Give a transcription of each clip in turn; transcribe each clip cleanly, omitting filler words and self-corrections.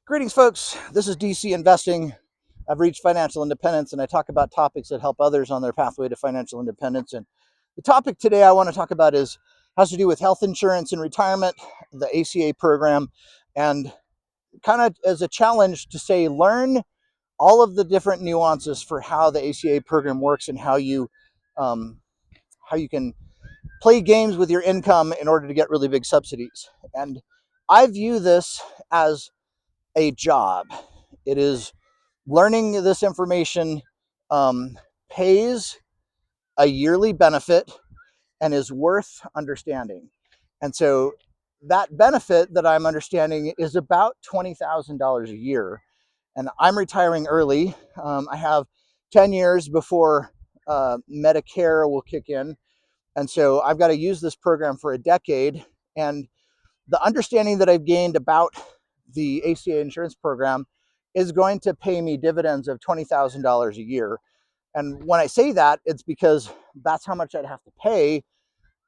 Greetings, folks. This is DC Investing. I've reached financial independence, and I talk about topics that help others on their pathway to financial independence. And the topic today I want to talk about has to do with health insurance and retirement, the ACA program, and kind of as a challenge to say, learn all of the different nuances for how the ACA program works and um, how you can play games with your income in order to get really big subsidies. And I view this as a job. It is learning this information pays a yearly benefit and is worth understanding. And so that benefit that I'm understanding is about $20,000 a year. And I'm retiring early. I have 10 years before Medicare will kick in. And so I've got to use this program for a decade. And the understanding that I've gained about the ACA insurance program is going to pay me dividends of $20,000 a year. And when I say that, it's because that's how much I'd have to pay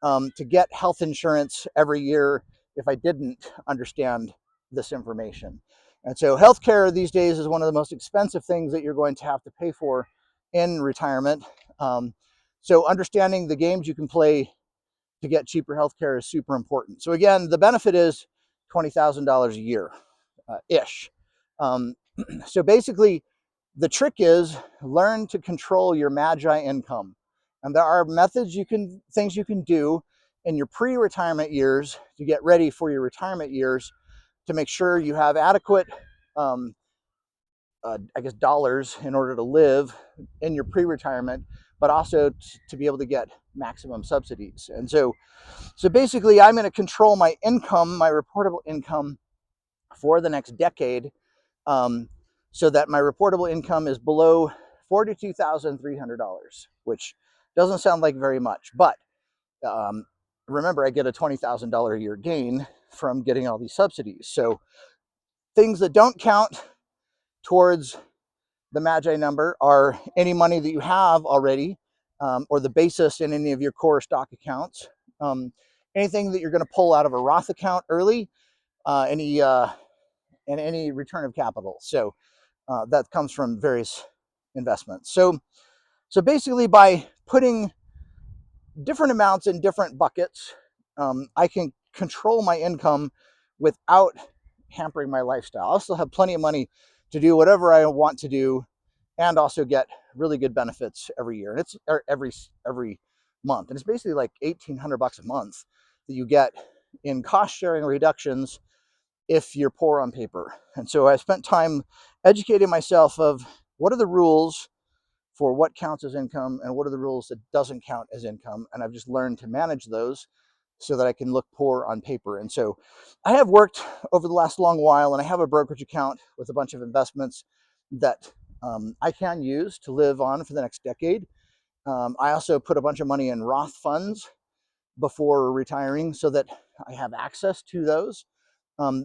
to get health insurance every year if I didn't understand this information. And so healthcare these days is one of the most expensive things that you're going to have to pay for in retirement. So understanding the games you can play to get cheaper healthcare is super important. So again, the benefit is $20,000 a year ish. Um, so basically, the trick is learn to control your magi income. And there are things you can do in your pre-retirement years to get ready for your retirement years to make sure you have adequate, dollars in order to live in your pre-retirement, but also to be able to get maximum subsidies. And so basically, I'm going to control my income, my reportable income for the next decade, um, so that my reportable income is below $42,300, which doesn't sound like very much. But um, remember, I get a $20,000 a year gain from getting all these subsidies. So things that don't count towards the Magi number are any money that you have already, or the basis in any of your core stock accounts. Um, Anything that you're going to pull out of a Roth account early, and any return of capital. So that comes from various investments. So basically, by putting different amounts in different buckets, I can control my income without hampering my lifestyle. I'll still have plenty of money to do whatever I want to do, and also get really good benefits every year. And it's every month, and it's basically like $1,800 a month that you get in cost sharing reductions if you're poor on paper. And so I spent time educating myself of what are the rules for what counts as income and what are the rules that doesn't count as income. And I've just learned to manage those so that I can look poor on paper. And so I have worked over the last long while, and I have a brokerage account with a bunch of investments that I can use to live on for the next decade. I also put a bunch of money in Roth funds before retiring so that I have access to those.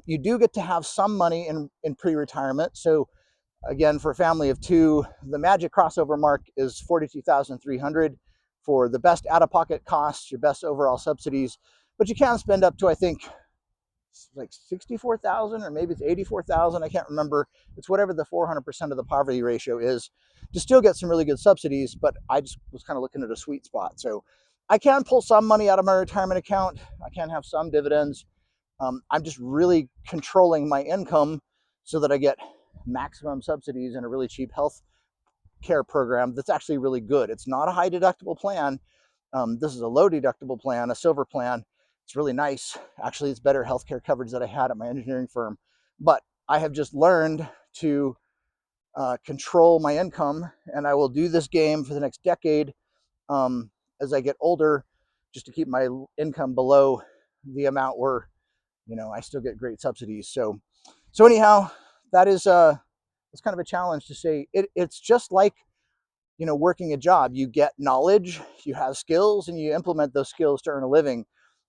You do get to have some money in pre-retirement. So again, for a family of two, the magic crossover mark is 42,300 for the best out-of-pocket costs, your best overall subsidies. But you can spend up to, I think, like 64,000, or maybe it's 84,000. I can't remember. It's whatever the 400% of the poverty ratio is to still get some really good subsidies. But I just was kind of looking at a sweet spot. So I can pull some money out of my retirement account. I can have some dividends. I'm just really controlling my income so that I get maximum subsidies and a really cheap health care program that's actually really good. It's not a high deductible plan. This is a low deductible plan, a silver plan. It's really nice. Actually, it's better healthcare coverage that I had at my engineering firm. But I have just learned to control my income, and I will do this game for the next decade as I get older, just to keep my income below the amount where I still get great subsidies. So anyhow, that is it's kind of a challenge to say it's just like working a job. You get knowledge, you have skills, and you implement those skills to earn a living.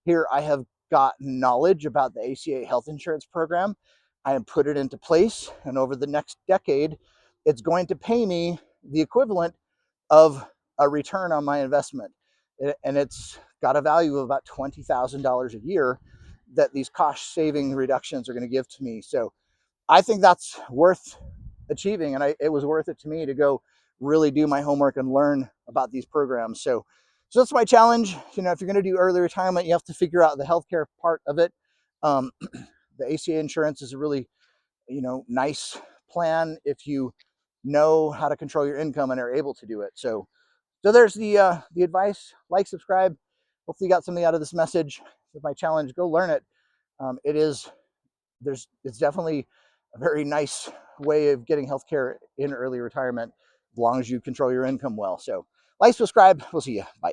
Here I have got knowledge about the ACA health insurance program. I have put it into place, and over the next decade, it's going to pay me the equivalent of a return on my investment. And it's got a value of about $20,000 a year that these cost saving reductions are going to give to me. So I think that's worth achieving, and it was worth it to me to go really do my homework and learn about these programs. So that's my challenge. You know, if you're going to do early retirement, you have to figure out the healthcare part of it. The ACA insurance is a really, nice plan if you know how to control your income and are able to do it. So there's the advice. Like, subscribe. Hopefully you got something out of this message. With my challenge, go learn it. It's definitely a very nice way of getting healthcare in early retirement, as long as you control your income well. So like, subscribe. We'll see you. Bye.